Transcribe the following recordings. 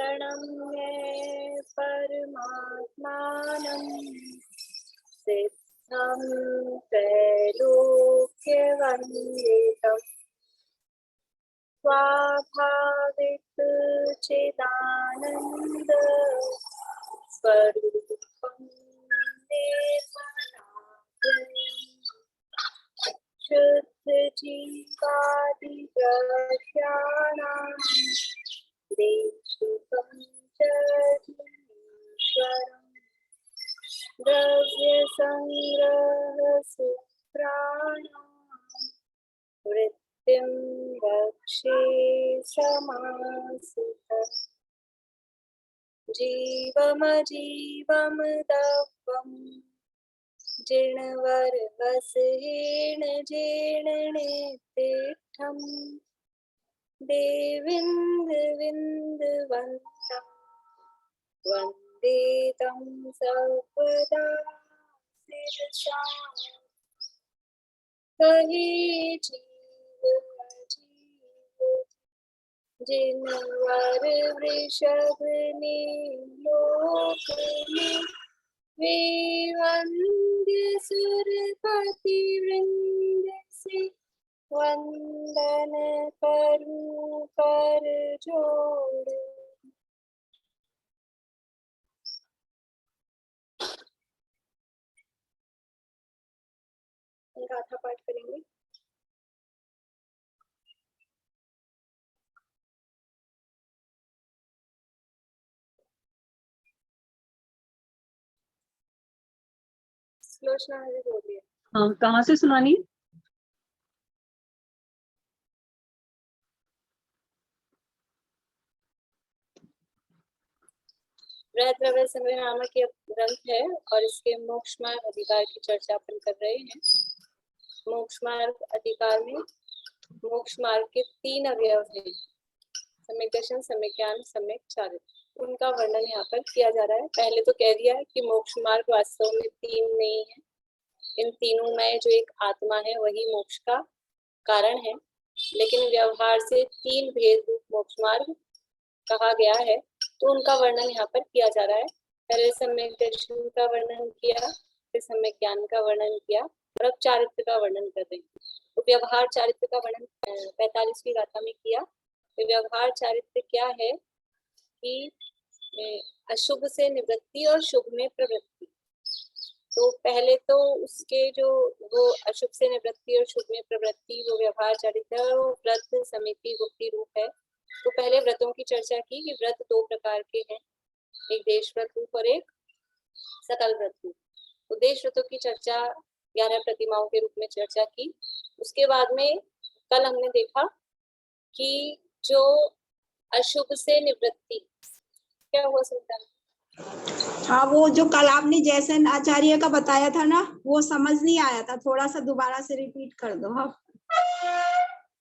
प्रणम्य परमात्मानं सिद्धं त्रैलोक्यवन्दितं स्वाभाविक चिदानन्द स्वरूपं निर्मलाभ्ययम् शुद्ध जीवादिद्रव्याणां देशुकं च धीश्वरम् द्रव्यसंग्रहसूत्राणां वृत्तिं रक्षे समासितः जीवमजीवं दवम् जिणवरवसहेण जीर्णनेतिष्ठं देविन्दविन्दवन्तं वन्दे तं सर्वदा शिरसा कहे जीव जिनवर वृषभ ने लोक में वे वंद्य सुरपति वृंद से वंदन करूं कर जोड़। गाथा पाठ करेंगे। श्लोचना हमें बोलिए। हाँ, कहाँ से सुनानी? द्रव्य संग्रह नामक ये ग्रंथ है और इसके मोक्ष मार्ग अधिकार की चर्चा अपन कर रहे हैं। मोक्ष मार्ग अधिकार में मोक्ष मार्ग के 3 अवयव हैं, सम्यक दर्शन, सम्यक ज्ञान, सम्यक चारित्र। उनका वर्णन यहाँ पर किया जा रहा है। पहले तो कह दिया है कि मोक्ष मार्ग वास्तव में 3 नहीं है, इन तीनों में जो एक आत्मा है वही मोक्ष का कारण है, लेकिन व्यवहार से 3 भेद रूप मोक्ष मार्ग कहा गया है, तो उनका वर्णन यहाँ पर किया जा रहा है। पहले सम्यक दर्शन का वर्णन किया, फिर सम्यक ज्ञान का वर्णन किया और अब चारित्र का वर्णन कर रहे हैं। तो व्यवहार चारित्र का वर्णन 45वीं गाथा में किया। तो व्यवहार चारित्र क्या है कि अशुभ से निवृत्ति और शुभ में प्रवृत्ति। तो पहले तो उसके जो वो अशुभ से निवृत्ति और शुभ में प्रवृत्ति वो व्यवहार चारित्र है, वो व्रत समिति गुप्ति रूप है। तो पहले व्रतों की चर्चा की कि व्रत 2 प्रकार के हैं, एक देश व्रत रूप और एक सकल व्रत रूप। तो देश व्रतों की चर्चा 11 प्रतिमाओं के रूप में चर्चा की। उसके बाद में कल हमने देखा कि जो अशुभ से निवृत्ति क्या हुआ सुल्तान? हाँ, वो जो कल आपने जैसन आचार्य का बताया था ना, वो समझ नहीं आया था, थोड़ा सा दोबारा से रिपीट कर दो। हाँ,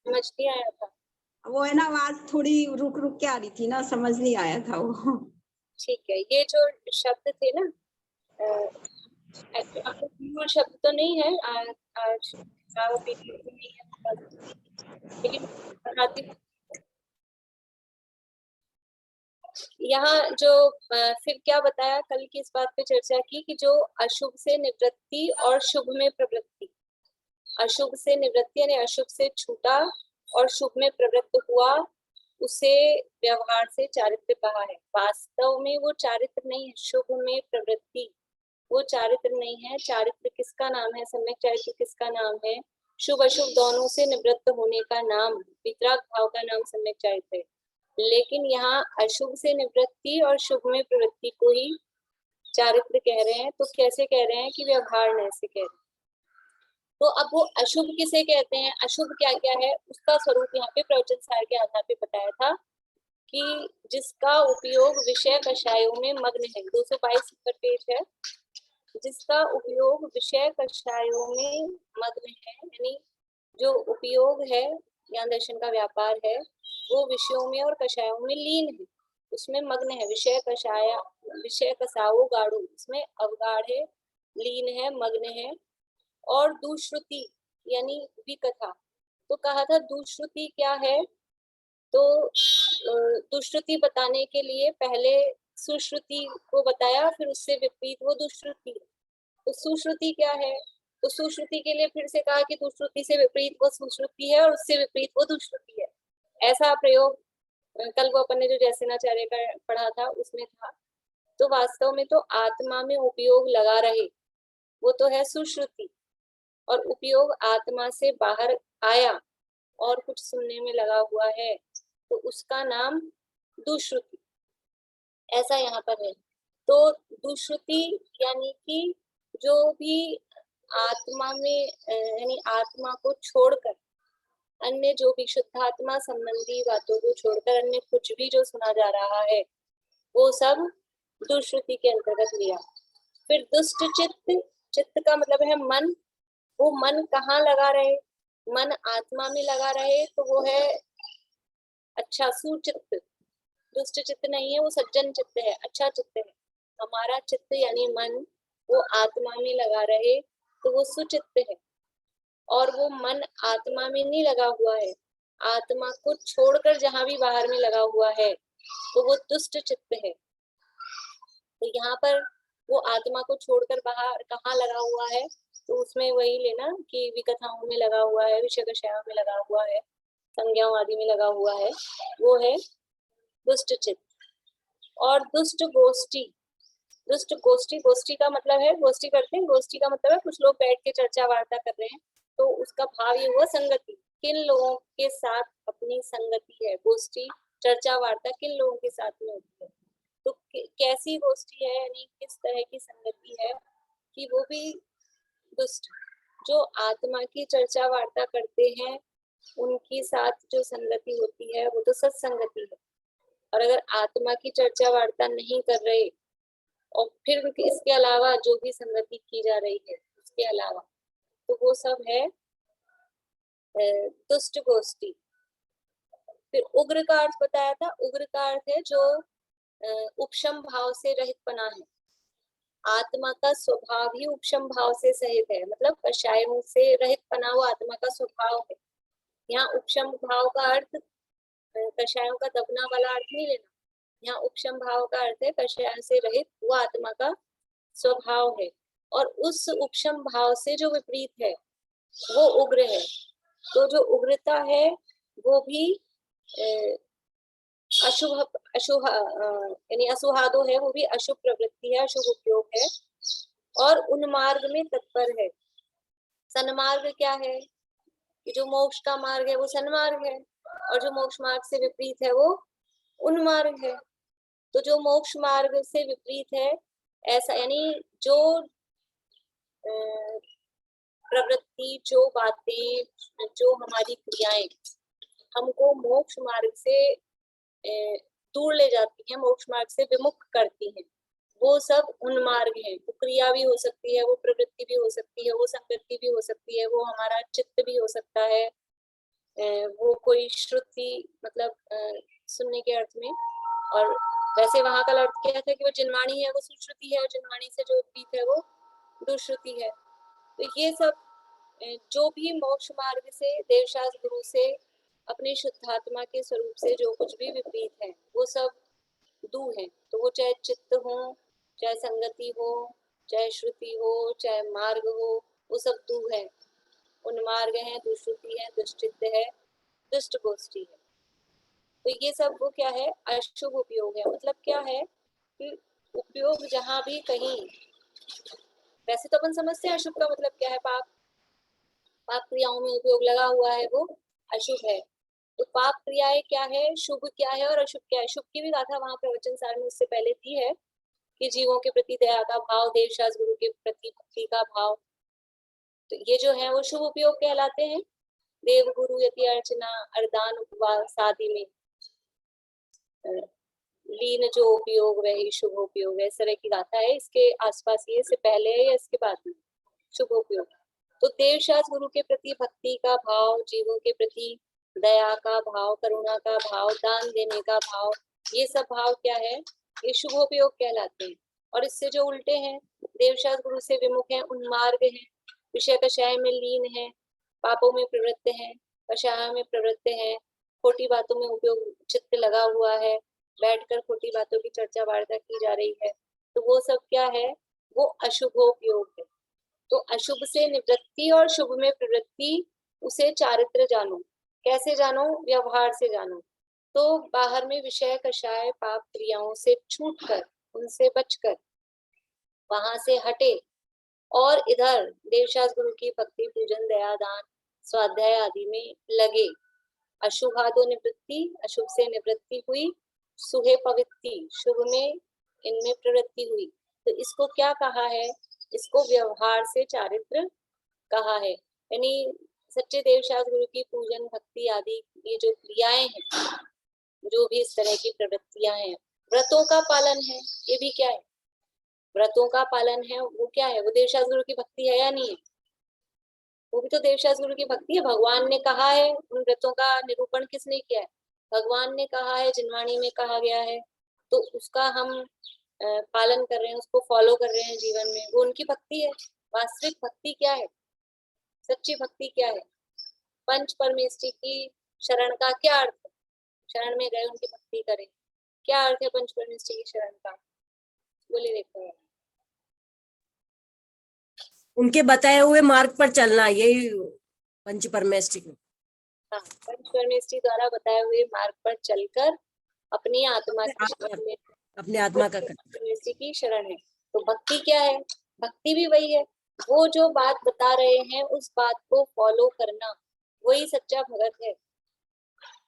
समझ नहीं आया था। वो है ना, आवाज थोड़ी रुक रुक के आ रही थी ना, समझ नहीं आया था वो। ठीक है, ये जो शब्द थे ना, मूल शब्द तो नहीं है, आज नहीं है, लेकिन यहाँ जो फिर क्या बताया, कल की इस बात पे चर्चा की कि जो अशुभ से निवृत्ति और शुभ में प्रवृत्ति, अशुभ से निवृत्ति यानी अशुभ से छूटा और शुभ में प्रवृत्त हुआ, उसे व्यवहार से चारित्र कहा है। वास्तव में वो चारित्र नहीं है, शुभ में प्रवृत्ति वो चारित्र नहीं है। चारित्र किसका नाम है? सम्यक चारित्र किसका नाम है? शुभ अशुभ दोनों से निवृत्त होने का नाम, वितराग भाव का नाम सम्यक चारित्र है। लेकिन यहाँ अशुभ से निवृत्ति और शुभ में प्रवृत्ति को ही चारित्र कह रहे हैं। तो कैसे कह रहे हैं कि व्यवहार न ऐसे कह रहे हैं। तो अब वो अशुभ किसे कहते हैं, अशुभ क्या क्या है, उसका स्वरूप यहाँ पे प्रवचन सार के आधार पे बताया था कि जिसका उपयोग विषय कषायों में मग्न है। 222 पर पेज है। जिसका उपयोग विषय कषायों में मग्न है, यानी जो उपयोग है ज्ञान दर्शन का व्यापार है वो विषयों में और कषायों में लीन है, उसमें मग्न है। विषय कषाय, विषय कसाओ गाढ़ो, उसमें अवगाढ़ है, लीन है, मग्न है। और दुश्रुति यानी विकथा। तो कहा था दुश्रुति क्या है, तो दुष्श्रुति बताने के लिए पहले सुश्रुति को बताया, फिर उससे विपरीत वो दुष्श्रुति है। तो सुश्रुति क्या है? तो सुश्रुति के लिए फिर से कहा कि दुष्श्रुति से विपरीत वो सुश्रुति है और उससे विपरीत वो दुष्श्रुति है। ऐसा प्रयोग कल वो अपन ने जो जयसेनाचार्य का पढ़ा था उसमें था। तो वास्तव में तो आत्मा में उपयोग लगा रहे वो तो है सुश्रुति, और उपयोग आत्मा से बाहर आया और कुछ सुनने में लगा हुआ है तो उसका नाम दुश्रुति, ऐसा यहाँ पर है। तो दुश्रुति यानी कि जो भी आत्मा में यानी आत्मा को छोड़कर अन्य जो भी शुद्धात्मा संबंधी बातों को छोड़कर अन्य कुछ भी जो सुना जा रहा है वो सब दुश्रुति के अंतर्गत लिया। फिर दुष्ट चित्त, चित्त का मतलब है मन। वो मन कहाँ लगा रहे? मन आत्मा में लगा रहे तो वो है अच्छा सुचित्त। दुष्ट चित्त नहीं है, वो सज्जन चित्त है, अच्छा चित्त है। हमारा चित्त यानी मन वो आत्मा में लगा रहे तो वो सुचित्त है। और वो मन आत्मा में नहीं लगा हुआ है, आत्मा को छोड़कर जहां भी बाहर में लगा हुआ है तो वो दुष्ट चित्त है। तो यहाँ पर वो आत्मा को छोड़कर बाहर कहाँ लगा हुआ है? तो उसमें वही लेना कि विकथाओं में लगा हुआ है, विषय कषायों में लगा हुआ है, संज्ञाओं आदि में लगा हुआ है, वो है दुष्ट चित्त। और दुष्ट गोष्ठी, दुष्ट गोष्ठी, गोष्ठी का मतलब है गोष्ठी करते हैं, गोष्ठी का मतलब है कुछ लोग बैठ के चर्चा वार्ता कर रहे हैं, तो उसका भाव ये हुआ संगति। किन लोगों के साथ अपनी संगति है? गोष्ठी चर्चा वार्ता किन लोगों के साथ में होती है? तो कैसी गोष्ठी है यानी किस तरह की संगति है कि वो भी दुष्ट। जो आत्मा की चर्चा वार्ता करते हैं उनके साथ जो संगति होती है वो तो सत्संगति है। और अगर आत्मा की चर्चा वार्ता नहीं कर रहे और फिर इसके अलावा जो भी संगति की जा रही है उसके अलावा, तो वो सब है दुष्ट गोष्ठी। फिर उग्र का अर्थ बताया था। उग्र का अर्थ है जो उपशम भाव से रहित पना है। आत्मा का स्वभाव ही उपशम भाव से सहित है, मतलब कषायों से रहित पना वो आत्मा का स्वभाव है। यहाँ उपशम भाव का अर्थ कषायों का दबना वाला अर्थ नहीं लेना। यहाँ उपशम भाव का अर्थ है कषायों से रहित वो आत्मा का स्वभाव है, और उस उपशम भाव से जो विपरीत है वो उग्र है। तो जो उग्रता है वो भी अशुभ अशुभ यानी असुहादो है, वो भी अशुभ प्रवृत्ति है, अशुभ उपयोग है और उन्मार्ग में तत्पर है। सन्मार्ग क्या है कि जो मोक्ष का मार्ग है वो सन्मार्ग है, और जो मोक्ष मार्ग से विपरीत है वो उन्मार्ग है। तो जो मोक्ष मार्ग से विपरीत है ऐसा यानी जो प्रवृत्ति, जो बातें, जो हमारी क्रियाएं हमको मोक्ष मार्ग से दूर ले जाती हैं, मोक्ष मार्ग से विमुख करती हैं, वो सब उन्मार्ग है। वो क्रिया भी हो सकती है, वो प्रवृत्ति भी हो सकती है, वो संगति भी हो सकती है, वो हमारा चित्त भी हो सकता है, वो कोई श्रुति मतलब सुनने के अर्थ में। और वैसे वहां का अर्थ क्या था कि वो जिनवाणी है वो सुश्रुति है, और जिनवाणी से जो विपरीत है वो दुश्रुति है। तो ये सब जो भी मोक्ष मार्ग से देवशास्त्र गुरु से अपने शुद्धात्मा के स्वरूप से जो कुछ भी विपरीत है वो सब दू है। तो वो चाहे चित्त हो, चाहे संगति हो, चाहे श्रुति हो, चाहे मार्ग हो, वो सब दू है। उन्मार्ग है, दुश्रुति है, दुश्चित्त है, दुष्ट गोष्ठी है। तो ये सब वो क्या है? अशुभ उपयोग है। मतलब क्या है कि उपयोग जहां भी कहीं, वैसे तो अपन समझते हैं अशुभ का मतलब क्या है, पाप। पाप क्रियाओं में उपयोग लगा हुआ है वो अशुभ है। तो पाप क्रियाएं क्या है, शुभ क्या है और अशुभ क्या है? शुभ की भी गाथा वहां प्रवचन सार में उससे पहले दी है कि जीवों के प्रति दया का भाव, देवशास्त्र गुरु के प्रति भक्ति का भाव। तो ये जो है वो शुभ उपयोग कहलाते हैं। देव गुरु यति अर्चना, अरदान, उपवास आदि में लीन जो उपयोग वही शुभ उपयोग है। इस तरह की गाथा है। इसके आसपास ये इससे पहले है या इसके बाद में शुभ उपयोग। तो देवशास्त्र गुरु के प्रति भक्ति का भाव, जीवों के प्रति दया का भाव, करुणा का भाव, दान देने का भाव, ये सब भाव क्या है? ये शुभ उपयोग कहलाते हैं। और इससे जो उल्टे हैं, देवशास्त्र गुरु से विमुख है, उन्मार्ग है, विषय कषाय में लीन है, पापों में प्रवृत्त है, कषाय में प्रवृत्त है, खोटी बातों में उपयोग चित्त लगा हुआ है, बैठकर खोटी बातों की चर्चा वार्ता की जा रही है, तो वो सब क्या है, वो अशुभोपयोग है। तो अशुभ से निवृत्ति और शुभ में प्रवृत्ति, उसे चारित्र जानो। कैसे जानो? व्यवहार से जानो। तो बाहर में विषय कषाय पाप क्रियाओं से छूटकर, उनसे बचकर, वहां से हटे और इधर देवशास्त्र गुरु की भक्ति पूजन दया दान स्वाध्याय आदि में लगे। अशुभादो निवृत्ति, अशुभ से निवृत्ति हुई, सुहे पवित्ति, शुभ में इनमें प्रवृत्ति हुई। तो इसको क्या कहा है? इसको व्यवहार से चारित्र कहा है। यानी सच्चे देवशास्त्र गुरु की पूजन भक्ति आदि ये जो क्रियाएं हैं, जो भी इस तरह की प्रवृत्तियां हैं, व्रतों का पालन है, ये भी क्या है? व्रतों का पालन है, वो क्या है? वो देवशास्त्र गुरु की भक्ति है या नहीं है? वो भी तो देवशास्त्र गुरु की भक्ति है। भगवान ने कहा है, उन व्रतों का निरूपण किसने किया है? भगवान ने कहा है, जिनवाणी में कहा गया है, तो उसका हम पालन कर रहे हैं, उसको फॉलो कर रहे हैं जीवन में, वो उनकी भक्ति है। वास्तविक भक्ति क्या है? सच्ची भक्ति क्या है? पंच परमेष्टि की शरण का क्या अर्थ है? शरण में गए उनकी भक्ति करें, क्या अर्थ है पंच परमेष्टि की शरण का? बोले देखो। उनके बताए हुए मार्ग पर चलना, यही पंच परमेष्टि। हाँ, पंच परमेष्टि द्वारा बताए हुए मार्ग पर चलकर अपनी आत्मा की शरण में, अपने आत्मा का परमेष्टि की शरण है। तो भक्ति क्या है? भक्ति भी वही है, वो जो बात बता रहे हैं उस बात को फॉलो करना, वही सच्चा भगत है।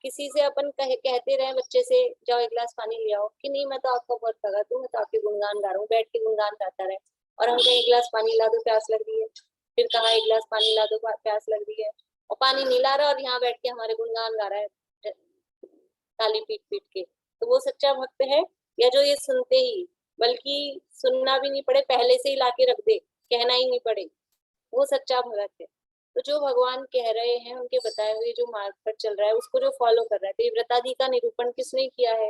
किसी से अपन कहते रहे बच्चे से, जाओ एक गिलास पानी ले आओ, कि नहीं मैं तो आपका बहुत भगत हूँ, मैं तो आपके गुणगान गा रहा हूँ, बैठ के गुणगान गाता रहे। और हम कहें एक गिलास पानी ला दो, प्यास लग रही है, फिर कहा एक गिलास पानी ला दो, प्यास लग रही है, और पानी नहीं ला रहा और यहाँ बैठ के हमारे गुणगान गा रहा है ताली पीट पीट के। तो वो सच्चा भक्त है? या जो ये सुनते ही, बल्कि सुनना भी नहीं पड़े, पहले से ही ला के रख दे, कहना ही नहीं पड़े, वो सच्चा भगत है। तो जो भगवान कह रहे हैं, उनके बताए हुए जो मार्ग पर चल रहा है, उसको जो फॉलो कर रहा है, तो ये व्रतादि का निरूपण किसने किया है?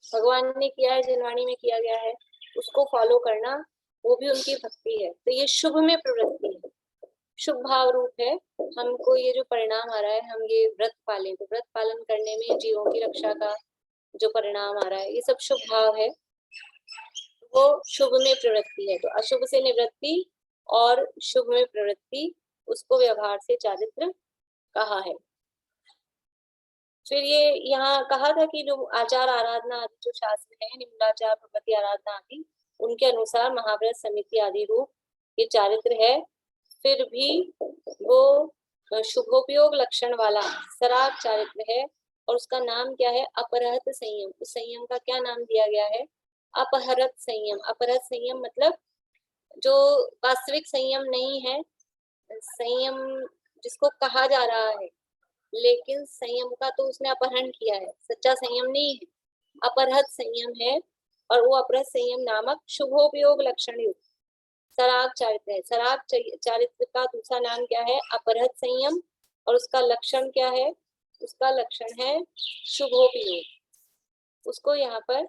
भगवान ने किया है, जिनवाणी में किया गया है, उसको फॉलो करना वो भी उनकी भक्ति है। तो ये शुभ में प्रवृत्ति है, शुभ भाव रूप है। हमको ये जो परिणाम आ रहा है, हम ये व्रत पालें, तो व्रत पालन करने में जीवों की रक्षा का जो परिणाम आ रहा है, ये सब शुभ भाव है, वो शुभ में प्रवृत्ति है। तो अशुभ से निवृत्ति और शुभ में प्रवृत्ति, उसको व्यवहार से चारित्र कहा है। फिर ये यहाँ कहा था कि जो आचार आराधना आदि जो शास्त्र है, निम्नाचार भगवती आराधना आदि, उनके अनुसार महाव्रत समिति आदि रूप ये चारित्र है। फिर भी वो शुभोपयोग लक्षण वाला सराग चारित्र है, और उसका नाम क्या है? अपहरत संयम। उस संयम का क्या नाम दिया गया है? अपहरत संयम। अपहरत संयम मतलब जो वास्तविक संयम नहीं है, संयम जिसको कहा जा रहा है, लेकिन संयम का तो उसने अपहरण किया है, सच्चा संयम नहीं है, अपहरत संयम है। और वो अपहरत संयम नामक शुभोपयोग लक्षण युक्त सराग चारित्र है। सराग चारित्र का दूसरा नाम क्या है? अपहरत संयम। और उसका लक्षण क्या है? उसका लक्षण है शुभोपयोग। उसको यहाँ पर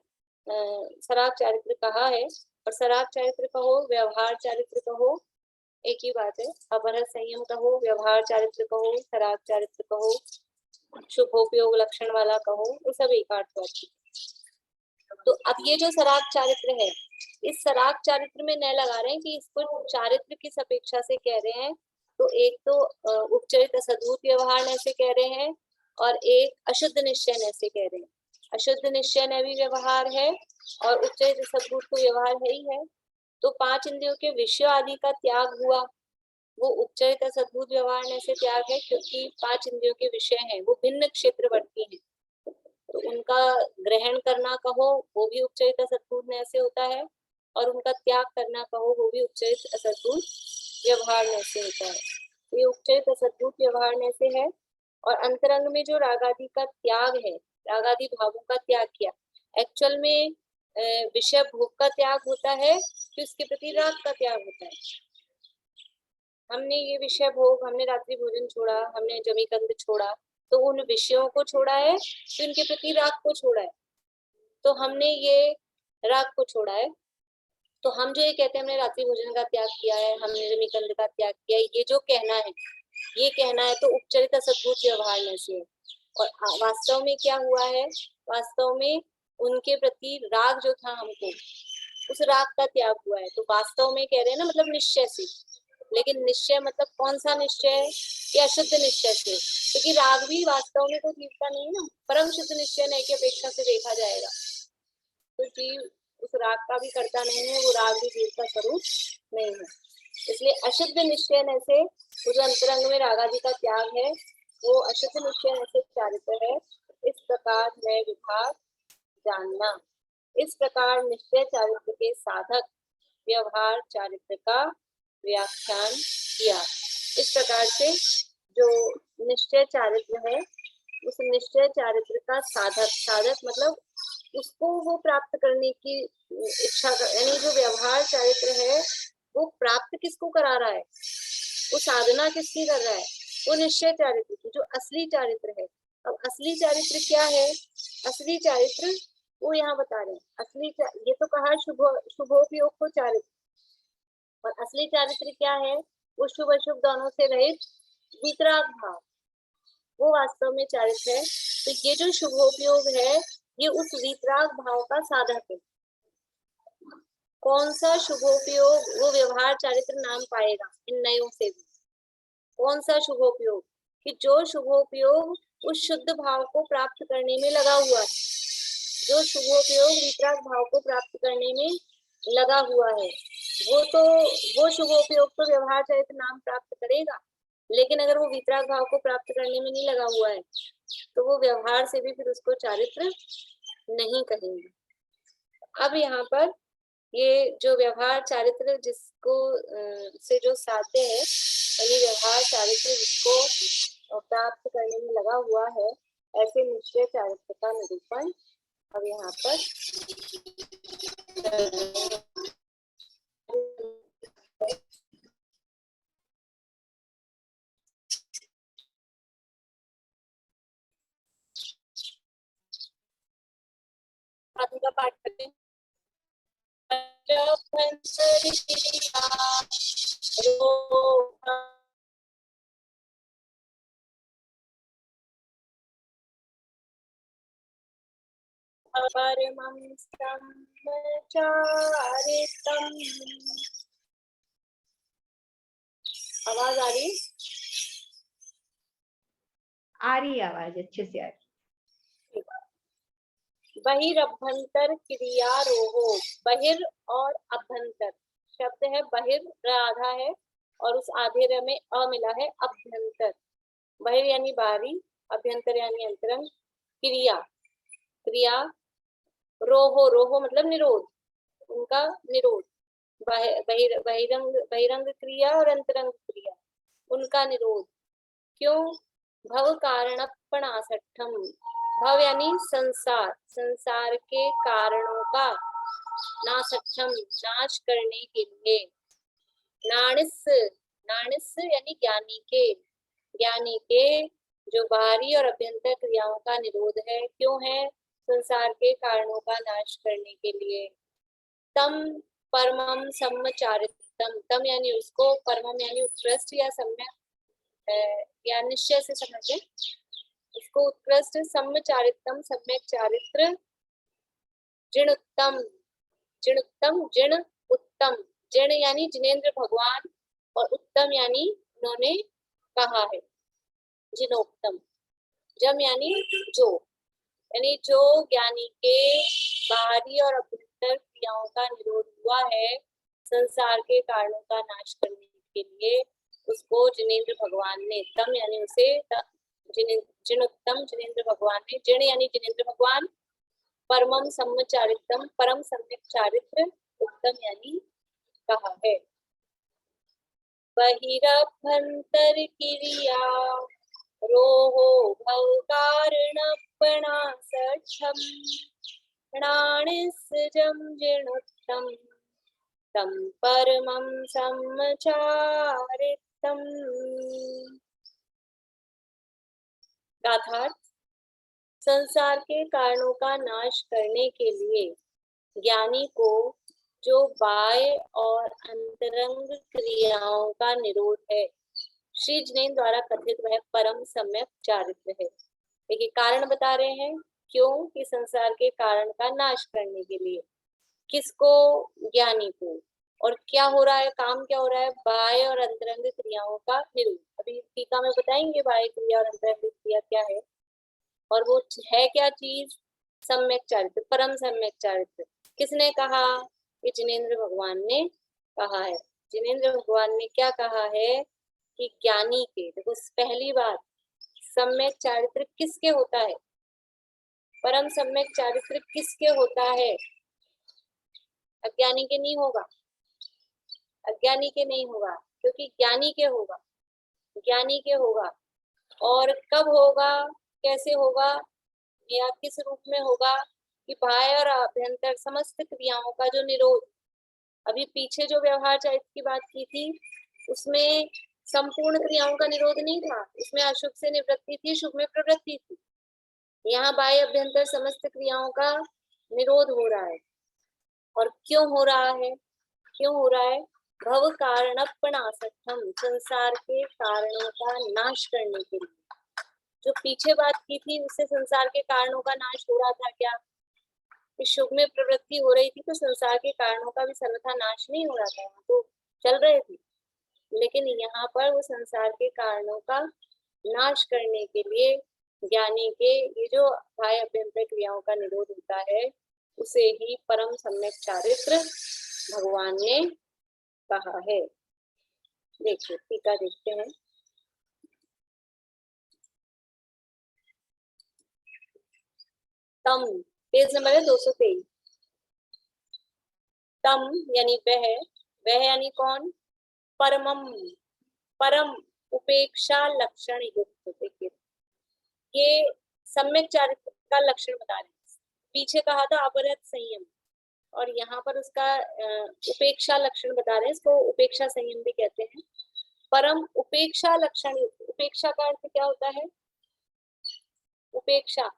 सराग चारित्र कहा है। और सराग चारित्र कहो, व्यवहार चारित्र कहो, एक ही बात है। अपहरत संयम कहो, व्यवहार चारित्र कहो, सराग चारित्र कहो, शुभोपयोग लक्षण वाला कहो, वो सब एक अर्थ है। तो अब ये जो सराग चारित्र है, इस सराग चारित्र में न लगा रहे हैं कि इसको चारित्र किस अपेक्षा से कह रहे हैं। तो एक तो उपचरित असद्भुत व्यवहार ऐसे कह रहे हैं, और एक अशुद्ध निश्चय ऐसे कह रहे हैं। अशुद्ध निश्चय ने भी व्यवहार है, और उपचरित असद्भुत तो व्यवहार है ही है। तो 5 इंद्रियों के विषय आदि का त्याग हुआ, वो उपचरित असद्भुत व्यवहार ऐसे त्याग है, क्योंकि 5 इंद्रियों के विषय हैं, वो भिन्न क्षेत्रवर्ती हैं, तो उनका ग्रहण करना कहो, वो भी उपचरित असद्भुत में ऐसे होता है, और उनका त्याग करना कहो, वो भी उपचरित असद्भुत व्यवहार में से होता है। ये उपचरित असद्भुत व्यवहार में से है। और अंतरंग में जो रागादि का त्याग है, रागादि भावों का त्याग किया, एक्चुअल में विषय भोग का त्याग होता है कि उसके प्रति राग का त्याग होता है। हमने ये विषय भोग, हमने रात्रि भोजन छोड़ा, हमने जमीकंद छोड़ा, तो उन विषयों को छोड़ा है, तो उनके प्रति राग को छोड़ा है। तो हमने ये राग को छोड़ा है। तो हम जो ये कहते हैं हमने रात्रि भोजन का त्याग किया है, हमने जमीकंद का त्याग किया है, ये जो कहना है, ये कहना है तो उपचरित असद्भुत व्यवहार में से है। और वास्तव में क्या हुआ है, वास्तव में उनके प्रति राग जो था हमको, उस राग का त्याग हुआ है। तो वास्तव में कह रहे हैं ना, मतलब निश्चय से। लेकिन निश्चय मतलब कौन सा निश्चय, या शुद्ध निश्चय से, क्योंकि राग भी वास्तव में तो जीव का नहीं है ना, परम शुद्ध निश्चय नहीं की अपेक्षा से देखा जाएगा तो जीव उस राग का भी करता नहीं है, वो राग भी जीव का स्वरूप नहीं है। इसलिए अशुद्ध निश्चय से वो जो अंतरंग में रागादि का त्याग है, वो अशुद्ध निश्चय से चारित्र है। इस प्रकार मैं विभाग जानना। इस प्रकार निश्चय चारित्र के साधक व्यवहार चारित्र का व्याख्यान किया। इस प्रकार से जो निश्चय चारित्र है, उस निश्चय चारित्र का साधक, साधक मतलब उसको वो प्राप्त करने की इच्छा, यानी जो व्यवहार चारित्र है वो प्राप्त किसको करा रहा है, वो साधना किसकी कर रहा है, वो निश्चय चारित्र की, जो असली चारित्र है। अब असली चारित्र क्या है, असली चारित्र वो यहाँ बता रहे हैं। असली ये तो कहा शुभोपयोग को चारित्र, और असली चारित्र क्या है, वो शुभ अशुभ दोनों से रहित वितराग भाव, वो वास्तव में चारित्र है। तो ये जो शुभोपयोग है, ये उस वितराग भाव का साधक है। कौन सा शुभोपयोग, वो व्यवहार चारित्र नाम पाएगा इन नयों से भी। कौन सा शुभोपयोग, कि जो शुभोपयोग उस शुद्ध भाव को प्राप्त करने में लगा हुआ है, जो शुभोपयोग वितराग भाव को प्राप्त करने में लगा हुआ है, वो शुभोपयोग तो व्यवहार चारित्र नाम प्राप्त करेगा। लेकिन अगर वो वितराग भाव को प्राप्त करने में नहीं लगा हुआ है, तो वो व्यवहार से भी फिर उसको चारित्र नहीं कहेंगे। अब यहाँ पर ये जो व्यवहार चारित्र जिसको से जो साध्य है, यानी व्यवहार चारित्र जिसको प्राप्त करने में लगा हुआ है, ऐसे निश्चय चारित्र का निरूपण अब यहाँ पर का पाठ करते हैं। परमं संचारितम्। आवाज आ रही? आ रही आवाज, अच्छे से आ रही। बहिरभ्यंतर क्रियारोहो, बहिर और अभ्यंतर शब्द है, बहिर आधा है और उस आधे र में अ मिला है, अभ्यंतर। बहिर यानी बाहरी, अभ्यंतर यानी अंतरंग। क्रिया, क्रिया, रोहो, रोहो मतलब निरोध, उनका निरोध। बहिरंग क्रिया और अंतरंग क्रिया, उनका निरोध। क्यों? भव कारणपणासठम, भव यानी संसार, संसार के कारणों का नासठम नाश करने के लिए। नाणिस, नाणिस यानी ज्ञानी के, ज्ञानी के जो बाहरी और अभ्यंतर क्रियाओं का निरोध है। क्यों है? संसार के कारणों का नाश करने के लिए। तम परमम सम्मचारितम, तम यानी उसको, परमम यानी उत्कृष्ट या सम्यक या निश्चय से समझे इसको, उत्कृष्ट, सम्मचारितम सम्यक चारित्र, जिणोत्तम, जिणोत्तम, जिण उत्तम, जिण यानी जिनेंद्र भगवान और उत्तम यानी उन्होंने कहा है, जिनोत्तम। जम यानी जो, यानी जो ज्ञानी के बाहरी और अभ्यंतर क्रियाओं का निरोध हुआ है संसार के कारणों का नाश करने के लिए, उसको जिनेंद्र भगवान ने, तम यानी उसे, जिनोत्तम जिनेंद्र भगवान ने, जिण यानी जिनेंद्र भगवान, परमम सम्मचारितम परम सम्यक चारित्र, उत्तम यानी कहा है। बहिरभ्यंतर क्रिया रोहो भव कारणपणासठम, णाणिसजम जिणोत्तम तम परमं सम्मचारितम्। गाथार्थ, संसार के कारणों का नाश करने के लिए ज्ञानी को जो बाह्य और अंतरंग क्रियाओं का निरोध है, श्री जिनेंद्र द्वारा कथित वह परम सम्यक चारित्र है। देखिए कारण बता रहे हैं, क्यों? कि संसार के कारण का नाश करने के लिए। किसको? ज्ञानी को। और क्या हो रहा है, काम क्या हो रहा है? बाह्य और अंतरंग क्रियाओं का निरोध। अभी टीका में बताएंगे बाह्य क्रिया और अंतरंग क्रिया क्या है, और वो है क्या चीज? सम्यक चारित्र, परम सम्यक चारित्र। किसने कहा? ये जिनेंद्र भगवान ने कहा है। जिनेंद्र भगवान ने क्या कहा है कि ज्ञानी के, देखो पहली बात, सम्यक चारित्र किसके होता है? परम सम्यक चारित्र किसके होता है? अज्ञानी के नहीं होगा, अज्ञानी के नहीं होगा, क्योंकि ज्ञानी के होगा, ज्ञानी के होगा। और कब होगा, कैसे होगा, या किस रूप में होगा? कि बाह्य और आभ्यंतर समस्त क्रियाओं का जो निरोध। अभी पीछे जो व्यवहार चरित्र की बात की थी, उसमें संपूर्ण क्रियाओं का निरोध नहीं था, उसमें अशुभ से निवृत्ति थी, शुभ में प्रवृत्ति थी। यहाँ बाह्य अभ्यंतर समस्त क्रियाओं का निरोध हो रहा है। और क्यों हो रहा है? क्यों हो रहा है? भव कारणपणासक्तम, संसार के कारणों का नाश करने के लिए। जो पीछे बात की थी उससे संसार के कारणों का नाश हो रहा था क्या? कि शुभ में प्रवृत्ति हो रही थी तो संसार के कारणों का भी सर्वथा नाश नहीं हो रहा था, तो चल रहे थे। लेकिन यहाँ पर वो संसार के कारणों का नाश करने के लिए ज्ञानी के ये जो बाह्य अभ्यंतर क्रियाओं का निरोध होता है, उसे ही परम सम्यक चारित्र भगवान ने कहा है। देखिए टीका देखते हैं। तम, पेज नंबर है 223। तम यानी वह, वह यानी कौन? परमम, परम उपेक्षा लक्षण युक्त। देखिए ये सम्यक चारित्र का लक्षण बता रहे हैं। पीछे कहा था अपरत संयम, और यहाँ पर उसका उपेक्षा लक्षण बता रहे हैं। इसको उपेक्षा संयम भी कहते हैं। परम उपेक्षा लक्षण युक्त। उपेक्षा का अर्थ क्या होता है? उपेक्षा,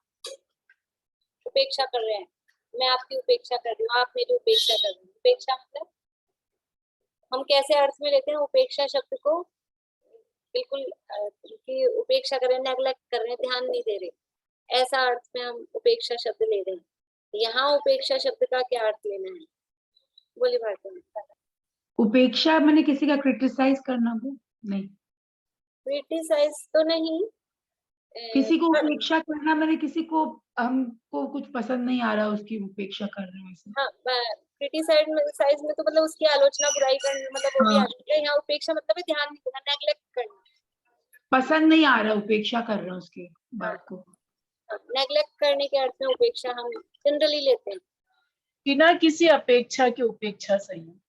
उपेक्षा कर रहे हैं, मैं आपकी उपेक्षा कर रही हूँ, आप मेरी उपेक्षा कर रहे हैं। उपेक्षा मतलब हम कैसे अर्थ में लेते हैं उपेक्षा शब्द को? बिल्कुल कि उपेक्षा कर रहे हैं, नेग्लेक्ट कर रहे हैं, ध्यान नहीं दे रहे, ऐसा अर्थ में हम उपेक्षा शब्द ले रहे हैं। यहाँ उपेक्षा शब्द का क्या अर्थ लेना है? बोलिए भारती। उपेक्षा मैंने किसी का क्रिटिसाइज करना वो नहीं, क्रिटिसाइज तो नहीं, किसी को उपेक्षा करना, मैंने किसी को, हमको कुछ पसंद नहीं आ रहा उसकी उपेक्षा कर रहे हैं ऐसे। हाँ, क्रिटिसाइज में तो मतलब उसकी आलोचना बुराई करना, मतलब वो भी हाँ। आती है। यहाँ उपेक्षा मतलब है ध्यान नहीं देना, नेग्लेक्ट करना, पसंद नहीं आ रहा, उपेक्षा कर रहे हैं उसकी बात को। नेग्लेक्ट करने के अर्थ में उपेक्षा हम जनरली लेते हैं। बिना किसी अपेक्षा की उपेक्षा सही है,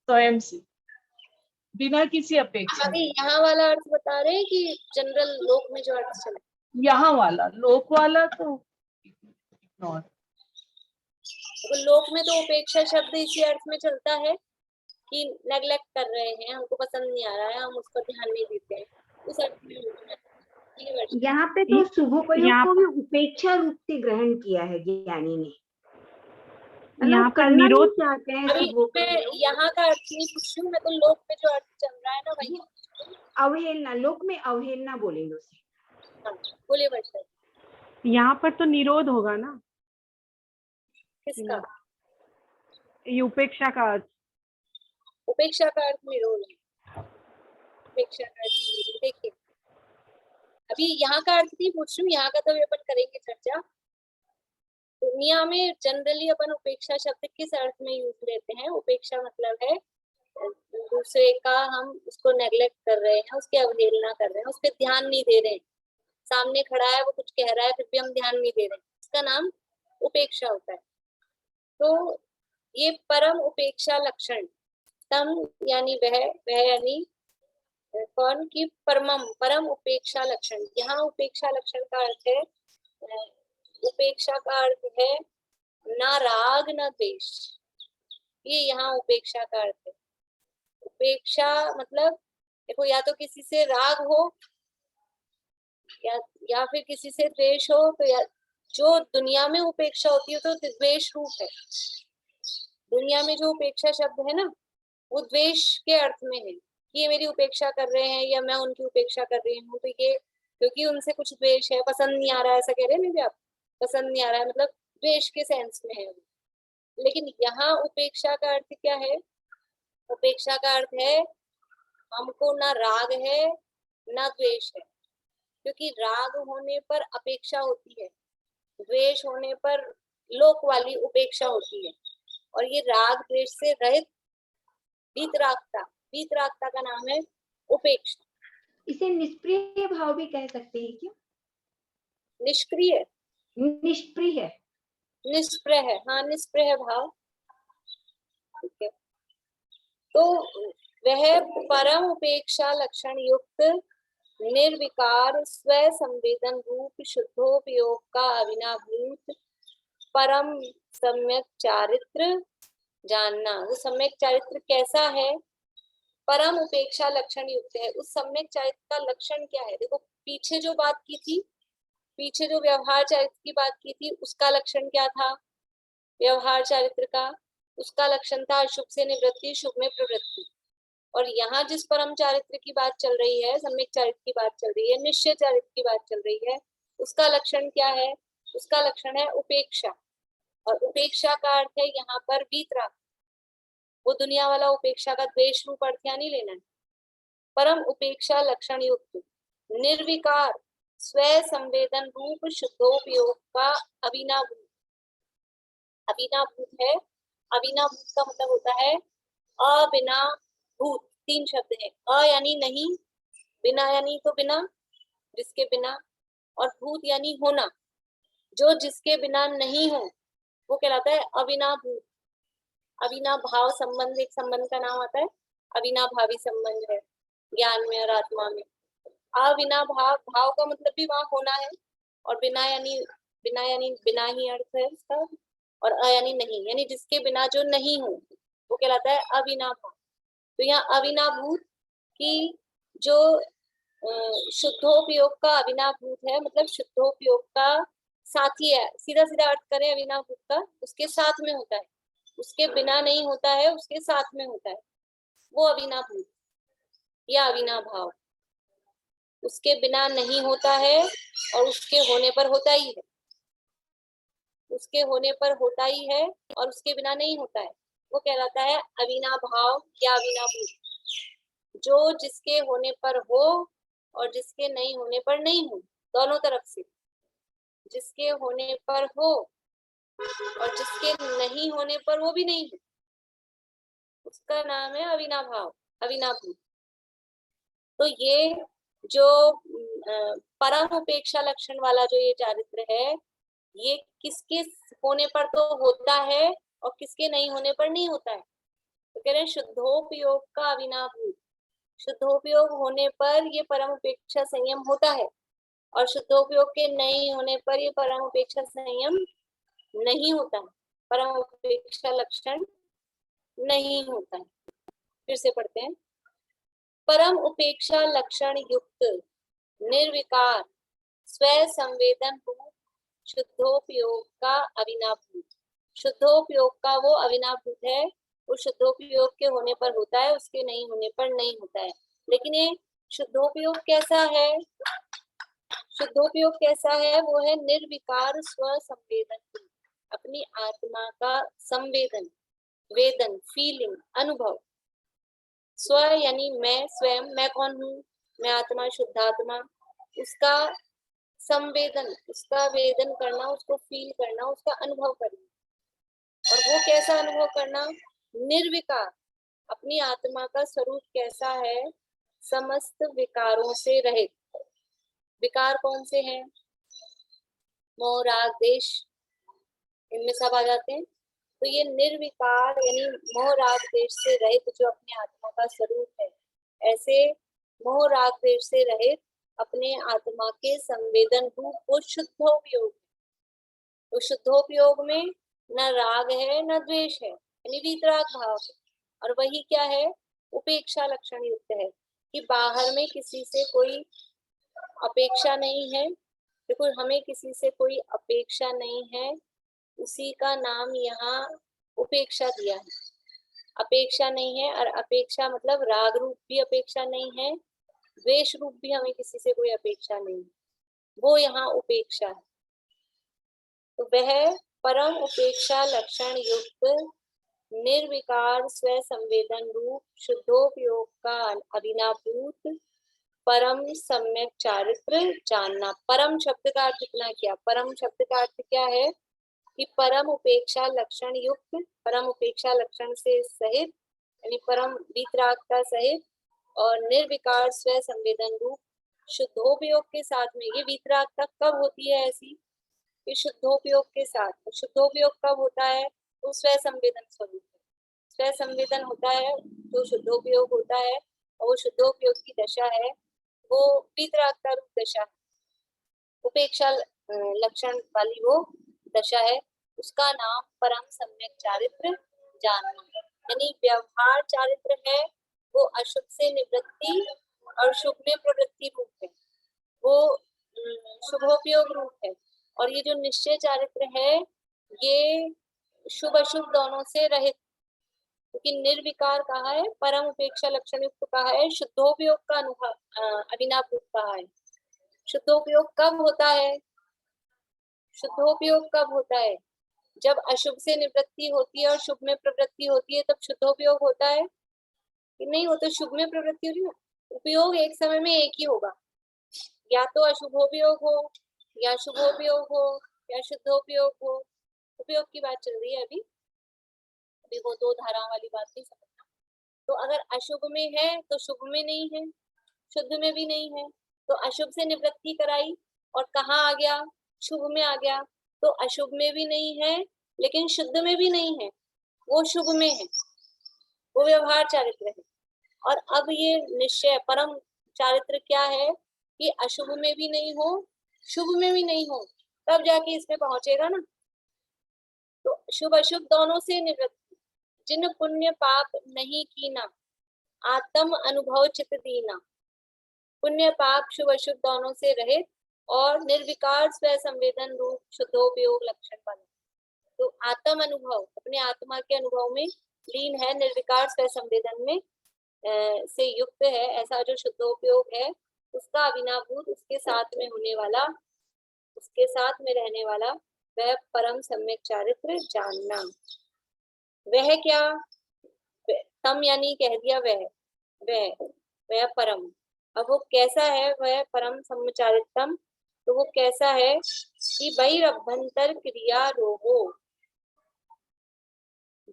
स्वयं से, बिना किसी अपेक्षा। अभी यहाँ वाला अर्थ बता रहे हैं कि जनरल लोक में जो अर्थ चले? यहाँ वाला, लोक वाला तो इग्नोर। तो लोक में तो उपेक्षा शब्द इसी अर्थ में चलता है कि नेग्लेक्ट कर रहे हैं, हमको पसंद नहीं आ रहा है, हम उस पर ध्यान नहीं देते हैं, उस अर्थ में होता है। यहाँ पे तो शुभोपयोग को भी उपेक्षा रूप से ग्रहण किया है ज्ञानी ने। यहाँ पर करना निरोध, नहीं चाहते हैं अभी शुभोपयोग। मैं यहाँ का अर्थ नहीं पूछ रही हूँ, मैं तो लोक में जो अर्थ चल रहा है ना वही। अवहेलना, लोक में अवहेलना बोलेंगे उसे। हाँ, बोलिए वर्षा। यहाँ पर तो निरोध होगा ना, किसका? ये उपेक्षा का अर्थ। उपेक्षा का अर्थ निरोध है। उपेक्षा का अर्थ निरोध। देखिए अभी यहाँ का अर्थ नहीं पूछ रही हूँ, यहाँ का तो अपन करेंगे चर्चा। दुनिया में जनरली अपन उपेक्षा शब्द किस अर्थ में यूज लेते हैं? उपेक्षा मतलब है दूसरे का हम उसको नेग्लेक्ट कर रहे हैं, उसकी अवहेलना कर रहे हैं, उस पर ध्यान नहीं दे रहे हैं। सामने खड़ा है, वो कुछ कह रहा है, फिर भी हम ध्यान नहीं दे रहे हैं, इसका नाम उपेक्षा होता है। तो ये परम उपेक्षा लक्षण, तम यानी वह, वह यानी कौन? की परमम, परम उपेक्षा लक्षण। यहाँ उपेक्षा लक्षण का अर्थ है, उपेक्षा का अर्थ है ना राग न द्वेष। ये यहाँ उपेक्षा का अर्थ है। उपेक्षा मतलब देखो, या तो किसी से राग हो या फिर किसी से द्वेष हो, तो या जो दुनिया में उपेक्षा होती है तो द्वेष रूप है। दुनिया में जो उपेक्षा शब्द है ना, वो द्वेष के अर्थ में है कि ये मेरी उपेक्षा कर रहे हैं या मैं उनकी उपेक्षा कर रही हूँ, तो ये क्योंकि उनसे कुछ द्वेष है, पसंद नहीं आ रहा है, ऐसा कह रहे हैं ना आप, पसंद नहीं आ रहा है मतलब द्वेष के सेंस में है वो। लेकिन यहाँ उपेक्षा का अर्थ क्या है? उपेक्षा का अर्थ है हमको ना राग है ना द्वेष है, क्योंकि राग होने पर अपेक्षा होती है, द्वेष होने पर लोक वाली उपेक्षा होती है, और ये राग द्वेष से रहित वीतरागता, वीतरागता का नाम है उपेक्षा। इसे निष्प्रिय भाव भी कह सकते हैं क्या? निष्क्रिय, निष्प्रिय, निष्प्रह, हाँ निष्प्रह भाव, ठीक है। तो वह परम उपेक्षा लक्षण युक्त निर्विकार स्व संवेदन रूप शुद्धोपयोग का अविनाभूत परम सम्यक चारित्र जानना। वो सम्यक चारित्र कैसा है? परम उपेक्षा लक्षण युक्त है। उस सम्यक चारित्र का लक्षण क्या है? देखो पीछे जो बात की थी, पीछे जो व्यवहार चारित्र की बात की थी, उसका लक्षण क्या था? व्यवहार चारित्र का उसका लक्षण था अशुभ से निवृत्ति, शुभ में प्रवृत्ति। और यहाँ जिस परम चारित्र की बात चल रही है, सम्यक चारित्र की बात चल रही है, निश्चय चारित्र की बात चल रही है, उसका लक्षण क्या है? उसका लक्षण है उपेक्षा। और उपेक्षा का अर्थ है यहाँ पर वीतराग, वो दुनिया वाला उपेक्षा का द्वेष रूप अर्थ यहाँ नहीं लेना है। परम उपेक्षा लक्षण युक्त निर्विकार स्व संवेदन रूप शुद्धोपयोग का अविनाभूत। अविनाभूत है, अविनाभूत का मतलब होता है अबिना भूत। तीन शब्द है, अ यानी नहीं, बिना यानी तो बिना, जिसके बिना, और भूत यानी होना, जो जिसके बिना नहीं हो वो कहलाता है अविनाभूत। अविनाभाव संबंध, एक संबंध का नाम आता है, अविनाभावी संबंध है ज्ञान में और आत्मा में। अविनाभाव, भाव का मतलब भी वहां होना है, और बिना यानी बिना ही अर्थ है इसका, और अ यानी नहीं, यानी जिसके बिना जो नहीं हो वो कहलाता है अविनाभाव। तो यहाँ अविनाभूत की जो शुद्धोपयोग का अविनाभूत है, मतलब शुद्धोपयोग का साथी है। सीधा सीधा अर्थ करें अविनाभूत का, उसके साथ में होता है, उसके बिना नहीं होता है, उसके साथ में होता है, वो अविनाभूत या अविनाभाव। उसके बिना नहीं होता है और उसके होने पर होता ही है, उसके होने पर होता ही है और उसके बिना नहीं होता है, वो कहलाता है अविनाभाव या अविनाभूत। जो जिसके होने पर हो और जिसके नहीं होने पर नहीं हो, दोनों तरफ से, जिसके होने पर हो और जिसके नहीं होने पर वो भी नहीं हो, उसका नाम है अविनाभाव, अविनाभूत। तो ये जो परम उपेक्षा लक्षण वाला जो ये चारित्र है, ये किसके होने पर तो होता है और किसके नहीं होने पर नहीं होता है। तो कह रहे हैं शुद्धोपयोग का अविनाभूत। शुद्धोपयोग होने पर ये परम उपेक्षा संयम होता है, और शुद्धोपयोग के नहीं होने पर ये परम उपेक्षा संयम नहीं होता है, परम उपेक्षा लक्षण नहीं होता है। फिर से पढ़ते हैं। परम उपेक्षा लक्षण युक्त निर्विकार स्व संवेदन रूप शुद्धोपयोग का अविनाभूत। शुद्धोपयोग का वो अविनाभूत है, वो शुद्धोपयोग के होने पर होता है, उसके नहीं होने पर नहीं होता है। लेकिन ये शुद्धोपयोग कैसा है? शुद्धोपयोग कैसा है? वो है निर्विकार स्व संवेदन, अपनी आत्मा का संवेदन, वेदन, फीलिंग, अनुभव। स्व यानी मैं, स्वयं, मैं कौन हूँ? मैं आत्मा, शुद्धात्मा। उसका संवेदन, उसका वेदन करना, उसको फील करना, उसका अनुभव करना। और वो कैसा अनुभव करना? निर्विकार। अपनी आत्मा का स्वरूप कैसा है? समस्त विकारों से रहित। विकार कौन से हैं? मोह, राग, द्वेष, इनमें सब आ जाते हैं। तो ये निर्विकार यानी मोह, राग, द्वेष से रहित जो अपने आत्मा का स्वरूप है, ऐसे मोह, राग, द्वेष से रहित अपने आत्मा के संवेदन रूप वो शुद्धोपयोग। तो शुद्धोपयोग में न राग है न द्वेष है, यानी वीतराग भाव है। और वही क्या है? उपेक्षा लक्षण युक्त है, कि बाहर में किसी से कोई अपेक्षा नहीं है। देखो हमें किसी से कोई अपेक्षा नहीं है, उसी का नाम यहाँ उपेक्षा दिया है। अपेक्षा नहीं है, और अपेक्षा मतलब राग रूप भी अपेक्षा नहीं है, द्वेष रूप भी हमें किसी से कोई अपेक्षा नहीं, वो यहाँ उपेक्षा है। तो वह परम उपेक्षा लक्षण युक्त निर्विकार स्व संवेदन रूप शुद्धोपयोग का अविनाभूत परम सम्यक चारित्र जानना। परम शब्द का अर्थ इतना किया, परम शब्द का अर्थ क्या है कि परम उपेक्षा लक्षण युक्त, परम उपेक्षा लक्षण से सहित यानी परम वीतरागता सहित और निर्विकार स्व संवेदन रूप शुद्धोपयोग के साथ में। ये वीतरागता कब होती है ऐसी कि शुद्धोपयोग के साथ। शुद्धोपयोग कब होता है? वो स्व संवेदन स्वरूप है, स्व संवेदन होता है तो शुद्धोपयोग होता है, और वो शुद्धोपयोग की दशा है वो वीतरागता रूप दशा है, उपेक्षा लक्षण वाली वो दशा है, उसका नाम परम सम्यक चारित्र जानना। यानी व्यवहार चारित्र है वो अशुभ से निवृत्ति और शुभ में प्रवृत्ति रूप है, वो शुभोपयोग रूप है। और ये जो निश्चय चारित्र है ये शुभ अशुभ दोनों से रहित, क्योंकि निर्विकार कहा है, परम उपेक्षा लक्षण युक्त कहा है, शुद्धोपयोग का अनुभव अविनाभूत कहा है। शुद्धोपयोग कब होता है? शुद्धोपयोग कब होता है? जब अशुभ से निवृत्ति होती है और शुभ में प्रवृत्ति होती है, तब शुद्धोपयोग होता है कि नहीं? वो तो शुभ में प्रवृत्ति हो रही है, उपयोग एक समय में एक ही होगा, या तो अशुभोपयोग हो या शुभोपयोग हो या शुद्धोपयोग हो। उपयोग की बात चल रही है अभी वो दो धाराओं वाली बात नहीं समझना। तो अगर अशुभ में है तो शुभ में नहीं है, शुद्ध में भी नहीं है, तो अशुभ से निवृत्ति कराई और कहाँ आ गया? शुभ में आ गया। तो अशुभ में भी नहीं है लेकिन शुद्ध में भी नहीं है, वो शुभ में है, वो व्यवहार चारित्र है। और अब ये निश्चय परम चारित्र क्या है कि अशुभ में भी नहीं हो शुभ में भी नहीं हो, तब जाके इसमें पहुंचेगा ना। तो शुभ अशुभ दोनों से निवृत्ति, जिन पुण्य पाप नहीं कीना आत्म अनुभव चित दीना। पुण्य पाप शुभ अशुभ दोनों से रहित और निर्विकार स्व संवेदन रूप शुद्धोपयोग लक्षण वाला। तो आत्म अनुभव अपने आत्मा के अनुभव में लीन है, निर्विकार स्व संवेदन में से युक्त है, ऐसा जो शुद्धोपयोग है उसका अविनाभूत, उसके साथ में होने वाला, उसके साथ में रहने वाला वह परम सम्यक चारित्र जानना। वह क्या? तम यानी कह दिया वह परम। अब वो कैसा है वह परम सम्यचारितम? तो वो कैसा है कि बहिर्भ्यंतर क्रिया रोगो,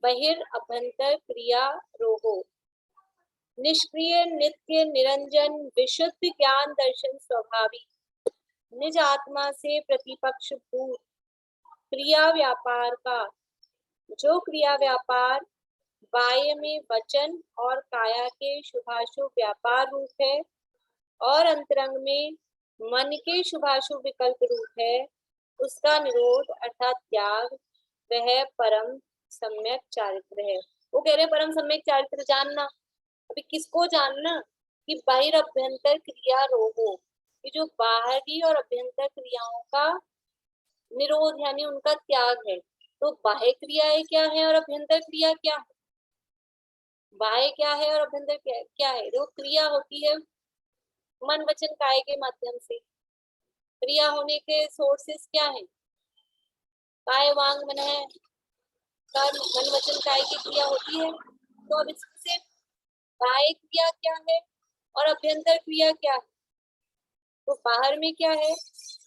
बहिर्भ्यंतर क्रिया रोगो, निष्क्रिय नित्य निरंजन विशुद्ध ज्ञान दर्शन स्वभावी, निज आत्मा से प्रतिपक्ष भूत क्रिया व्यापार का, जो क्रिया व्यापार बाह्य में वचन और काया के शुभाशुभ व्यापार रूप है और अंतरंग में मन के शुभाशुभ विकल्प रूप है, उसका निरोध अर्थात त्याग वह परम सम्यक चारित्र है। वो कह रहे परम सम्यक चारित्र जानना। अभी किसको जानना? कि बहिर्भ्यंतर क्रिया रोगो, कि जो बाहरी और अभ्यंतर क्रियाओं का निरोध यानी उनका त्याग है। तो बाह्य क्रियाएं क्या है और अभ्यंतर क्रिया क्या है? बाह्य क्या है और अभ्यंतर क्या है? जो क्रिया होती है मन वचन काय के माध्यम से, क्रिया होने के सोर्सेस क्या है? काय वांग मन है, मन वचन काय की क्रिया होती है। तो अब इससे बाह्य क्रिया क्या है और अभ्यंतर क्रिया क्या है? तो बाहर में क्या है?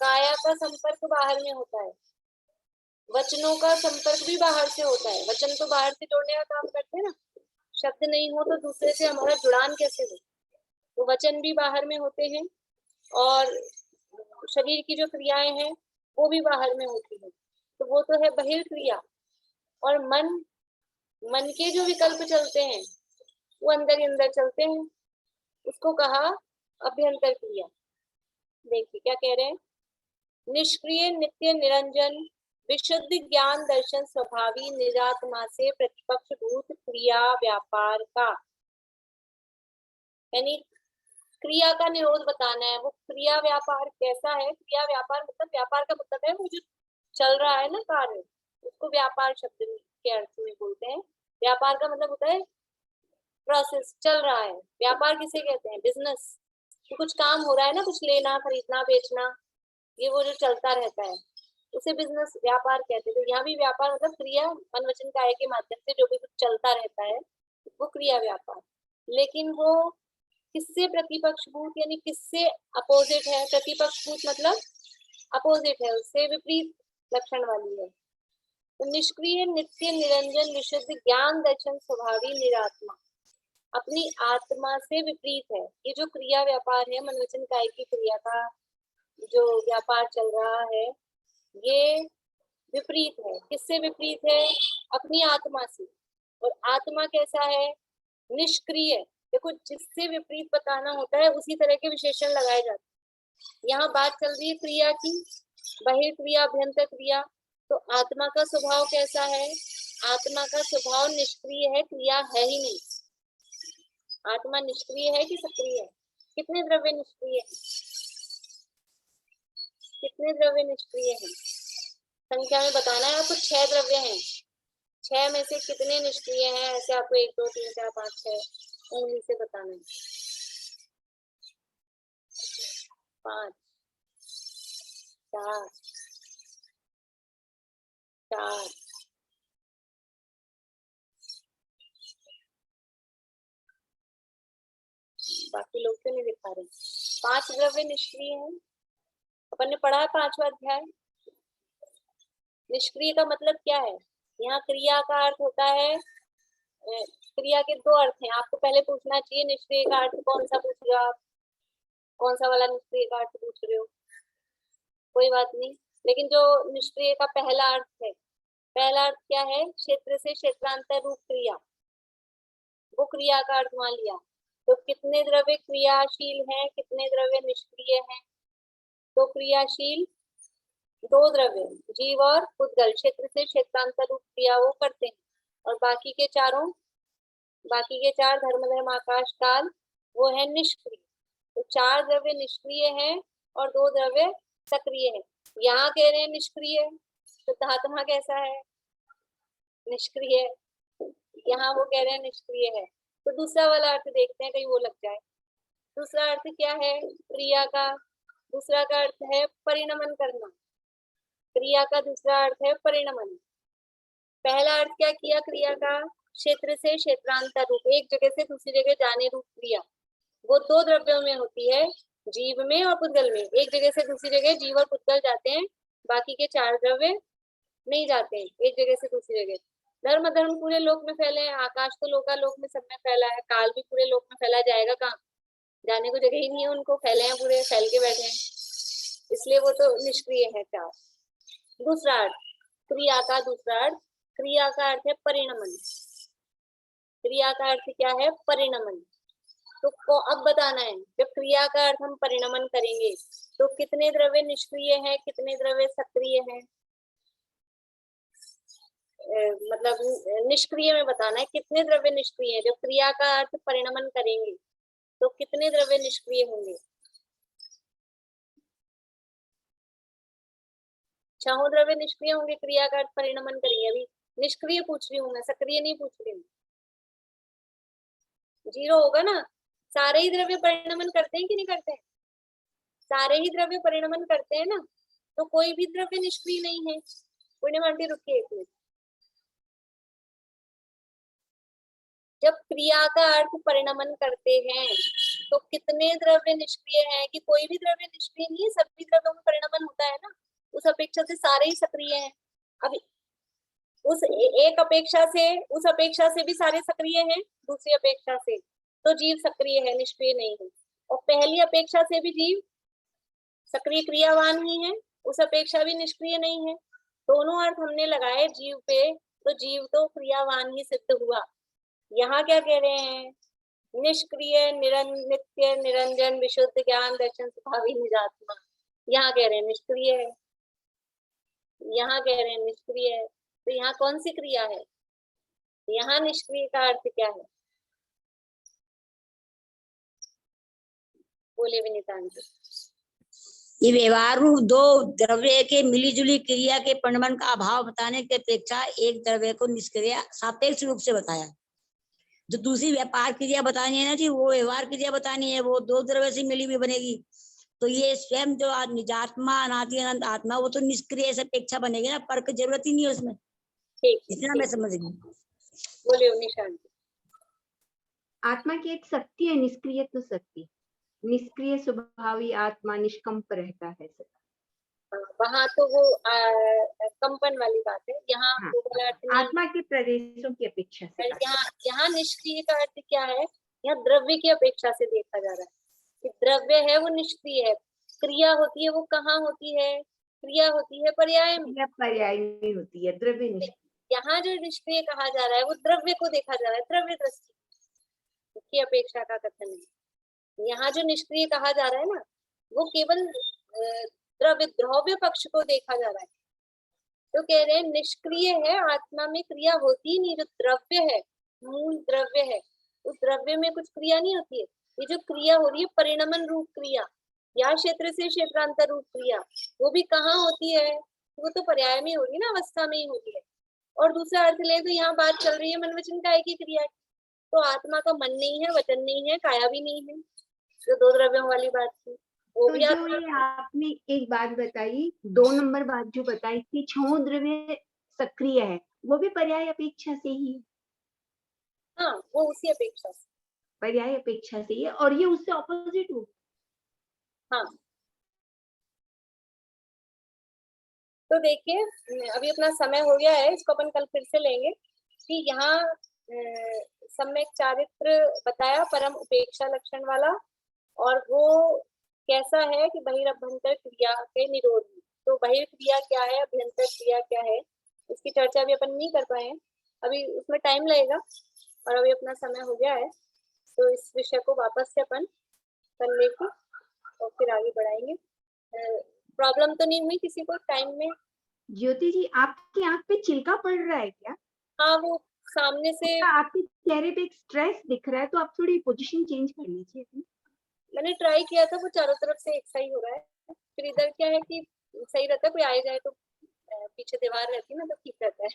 काया का संपर्क बाहर में होता है, वचनों का संपर्क भी बाहर से होता है। वचन तो बाहर से जोड़ने का काम करते हैं ना, शब्द नहीं हो तो दूसरे से हमारा जुड़ान कैसे हो? तो वचन भी बाहर में होते हैं और शरीर की जो क्रियाएं हैं वो भी बाहर में होती है। तो वो तो है बहिर्क्रिया। और मन के जो विकल्प चलते हैं वो अंदर ही अंदर चलते हैं, उसको कहा अभ्यंतर क्रिया। देखिए क्या कह रहे हैं? निष्क्रिय नित्य निरंजन विशुद्ध ज्ञान दर्शन स्वभावी निजात्मा से प्रतिपक्ष भूत क्रिया व्यापार का, यानी क्रिया का निरोध बताना है। वो क्रिया व्यापार कैसा है? क्रिया व्यापार मतलब, व्यापार का मतलब है वो जो चल रहा है ना कार्य, उसको व्यापार शब्द के अर्थ में बोलते हैं। व्यापार का मतलब होता है प्रोसेस, चल रहा है। व्यापार किसे कहते हैं? बिजनेस। कि कुछ काम हो रहा है ना, कुछ लेना खरीदना बेचना, ये वो जो चलता रहता है उसे बिजनेस व्यापार कहते हैं। तो यहाँ भी व्यापार मतलब क्रिया मन वचन काया के माध्यम से जो भी कुछ चलता रहता है वो क्रिया व्यापार। लेकिन वो किससे प्रतिपक्षभूत यानी किससे अपोजिट है? प्रतिपक्षभूत मतलब अपोजिट है, उससे विपरीत लक्षण वाली है। तो निष्क्रिय नित्य निरंजन विशुद्ध ज्ञान दर्शन स्वभावी निरात्मा अपनी आत्मा से विपरीत है। ये जो क्रिया व्यापार है, मन वचन काया की क्रिया का जो व्यापार चल रहा है ये विपरीत है। किससे विपरीत है? अपनी आत्मा से। और आत्मा कैसा है? निष्क्रिय। देखो जिससे विपरीत बताना होता है उसी तरह के विशेषण लगाए जाते हैं। यहाँ बात चल रही है क्रिया की, बहिर्क्रिया अभ्यंतर क्रिया। तो आत्मा का स्वभाव कैसा है? आत्मा का स्वभाव निष्क्रिय है, क्रिया है ही नहीं। आत्मा निष्क्रिय है कि सक्रिय है? कितने द्रव्य निष्क्रिय है? कितने द्रव्य निष्क्रिय हैं? संख्या में बताना है आपको। 6 द्रव्य हैं। 6 में से कितने निष्क्रिय हैं? ऐसे आपको 1 2 3 4 5 6 उंगली से बताना है। 5 4 4 बाकी लोग क्यों नहीं दिखा रहे? 5 द्रव्य निष्क्रिय हैं। अपन ने पढ़ा है 5वां अध्याय। निष्क्रिय का मतलब क्या है? यहाँ क्रिया का अर्थ होता है, क्रिया के 2 अर्थ हैं। आपको पहले पूछना चाहिए निष्क्रिय का अर्थ कौन सा पूछ रहे हो आप? कौन सा वाला निष्क्रिय का अर्थ पूछ रहे हो? कोई बात नहीं, लेकिन जो निष्क्रिय का पहला अर्थ है, पहला अर्थ क्या है? क्षेत्र से क्षेत्रांतर रूप क्रिया, वो क्रिया का अर्थ मान लिया। तो कितने द्रव्य क्रियाशील हैं, कितने द्रव्य निष्क्रिय हैं? तो क्रियाशील 2 द्रव्य, जीव और उद्गल, क्षेत्र से क्षेत्रांतर रूप क्रिया वो करते हैं। और बाकी के 4 धर्म धर्म आकाश काल वो है निष्क्रिय। तो 4 द्रव्य निष्क्रिय हैं और 2 द्रव्य सक्रिय है। यहाँ कह रहे हैं निष्क्रिय, तो धात्मा कैसा है? निष्क्रिय। यहाँ वो कह रहे हैं निष्क्रिय है। तो दूसरा वाला अर्थ देखते हैं, कहीं वो लग जाए। दूसरा अर्थ क्या है क्रिया का? दूसरा का अर्थ है परिणमन करना। क्रिया का दूसरा अर्थ है परिणमन। पहला अर्थ क्या किया क्रिया का? क्षेत्र से क्षेत्रांतर रूप, एक जगह से दूसरी जगह जाने रूप क्रिया। वो 2 द्रव्यों में होती है, जीव में और पुद्गल में। एक जगह से दूसरी जगह जीव और पुद्गल जाते हैं, बाकी के 4 द्रव्य नहीं जाते हैं एक जगह से दूसरी जगह। धर्म धर्म पूरे लोक में फैले हैं, आकाश तो लोकालोक में सब में फैला है, काल भी पूरे लोक में फैला, जाएगा कहाँ? जाने को जगह ही नहीं है उनको, फैले हैं पूरे, फैल के बैठे हैं, इसलिए वो तो निष्क्रिय है 4। दूसरा अर्थ क्रिया का, दूसरा अर्थ क्रिया का अर्थ है परिणमन। क्रिया का अर्थ क्या है? परिणमन। तो अब बताना है जब क्रिया का अर्थ हम परिणमन करेंगे तो कितने द्रव्य निष्क्रिय हैं, कितने द्रव्य सक्रिय हैं? मतलब निष्क्रिय में बताना है कितने द्रव्य निष्क्रिय हैं। जब क्रिया का अर्थ परिणमन करेंगे तो कितने द्रव्य निष्क्रिय होंगे? 6 द्रव्य निष्क्रिय होंगे क्रिया का अर्थ परिणमन करेंगे। अभी निष्क्रिय पूछ रही हूँ मैं, सक्रिय नहीं पूछ रही हूँ। 0 होगा ना? सारे ही द्रव्य परिणमन करते हैं कि नहीं करते हैं? सारे ही द्रव्य परिणमन करते हैं ना, तो कोई भी द्रव्य निष्क्रिय नहीं है। पुण्यमांटी रुकिए 1 मिनट। जब क्रिया का अर्थ परिणमन करते हैं तो कितने द्रव्य निष्क्रिय हैं? कि कोई भी द्रव्य निष्क्रिय नहीं है, सभी द्रव्यों में परिणमन होता है ना, उस अपेक्षा से सारे ही सक्रिय हैं। अभी उस एक अपेक्षा से, उस अपेक्षा से भी सारे सक्रिय हैं, दूसरी अपेक्षा से तो जीव सक्रिय है, निष्क्रिय नहीं है। और पहली अपेक्षा से भी जीव सक्रिय क्रियावान ही है, उस अपेक्षा भी निष्क्रिय नहीं है। दोनों अर्थ हमने लगाए जीव पे, तो जीव तो क्रियावान ही सिद्ध हुआ। यहाँ क्या कह रहे हैं? निष्क्रिय नित्य निरंजन विशुद्ध ज्ञान दर्शन स्वभावी निरात्मा। यहाँ कह रहे हैं निष्क्रिय है, यहाँ कह रहे हैं निष्क्रिय है। तो यहाँ कौन सी क्रिया है? यहाँ निष्क्रिय का अर्थ क्या है? बोले विनीतांजलि। ये व्यवहार रूप 2 द्रव्य के मिलीजुली क्रिया के परिणमन का अभाव बताने की अपेक्षा एक द्रव्य को निष्क्रिय सापेक्ष रूप से बताया। जो दूसरी व्यापार क्रिया बतानी है ना जी, वो व्यवहार क्रिया बतानी है, वो दो द्रव्य से मिली हुई बनेगी। तो ये स्वयं जो निजात्मा अनादि अनंत आत्मा, वो तो निष्क्रिय से अपेक्षा बनेगी ना, पर की जरूरत ही नहीं है उसमें। ठीक इतना मैं समझ गई। बोलिए निशान जी। आत्मा की एक शक्ति है, निष्क्रिय तो शक्ति, निष्क्रिय स्वभावी आत्मा निष्कंप रहता है सदा। वहाँ तो वो कंपन वाली बात है, यहाँ हाँ, वो वाला अर्थ नहीं। आत्मा के प्रदेशों की अपेक्षा से और यहाँ निष्क्रिय का अर्थ क्या है? यहाँ द्रव्य की अपेक्षा से देखा जा रहा है कि द्रव्य है वो निष्क्रिय है, क्रिया होती है वो कहाँ होती है? क्रिया होती है पर्याय में, क्रिया पर्याय में होती है, द्रव्य निष्क्रिय। यहाँ जो निष्क्रिय कहा जा रहा है वो द्रव्य को देखा जा रहा है, द्रव्य दृष्टि की अपेक्षा का कथन है। यहाँ जो निष्क्रिय कहा जा रहा है ना, वो केवल द्रव्य पक्ष को देखा जा रहा है। तो कह रहे हैं निष्क्रिय है, आत्मा में क्रिया होती ही नहीं। जो द्रव्य है, मूल द्रव्य है, उस द्रव्य में कुछ क्रिया नहीं होती है। ये जो क्रिया हो रही है परिणमन रूप क्रिया या क्षेत्र से क्षेत्रांतर रूप क्रिया, वो भी कहाँ होती है? वो तो पर्याय में हो रही है ना, अवस्था में ही होती है। और दूसरा अर्थ ले तो यहाँ बात चल रही है मन वचन काया की क्रिया की, तो आत्मा का मन नहीं है, वचन नहीं है, काया भी नहीं है, जो दो द्रव्यों वाली बात थी वो तो भी जो ये आपने एक बात बताई, 2 नंबर बात जो बताई कि 6 द्रव्य सक्रिय है, वो भी पर्याय अपेक्षा से ही है। हाँ, वो उसी अपेक्षा से, पर्याय अपेक्षा से ही है, और ये उससे ऑपोजिट हो। हाँ। तो देखिए अभी अपना समय हो गया है, इसको अपन कल फिर से लेंगे कि यहाँ सम्यक चारित्र बताया परम उपेक्षा लक्षण वाला, और वो कैसा है कि बहिरभ्यंतर क्रिया के निरोध में। तो बहिर्क्रिया क्या है, अभ्यंतर क्रिया क्या है, इसकी चर्चा अभी अपन नहीं कर पाए हैं, अभी उसमें टाइम लगेगा और अभी अपना समय हो गया है। तो इस विषय को वापस से अपन कर लेके और फिर आगे बढ़ाएंगे। प्रॉब्लम तो नहीं हुई किसी को टाइम में? ज्योति जी, आपकी आंख पे चिल्का पड़ रहा है क्या? हाँ, वो सामने से आपके चेहरे पे एक स्ट्रेस दिख रहा है, तो आप थोड़ी पोजीशन चेंज कर लीजिए। मैंने ट्राई किया था, वो चारों तरफ से एक सही हो रहा है, फिर इधर क्या है कि सही रहता है, कोई आए जाए तो पीछे दीवार रहती है ना, तो ठीक रहता है।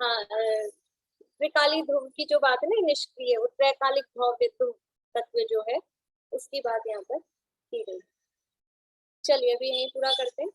हाँ, त्रिकाली ध्रुव की जो बात है ना, निष्क्रिय, वो त्रैकालिक भव्य ध्रुव तत्व जो है उसकी बात यहाँ पर की गई। चलिए अभी यहीं पूरा करते हैं।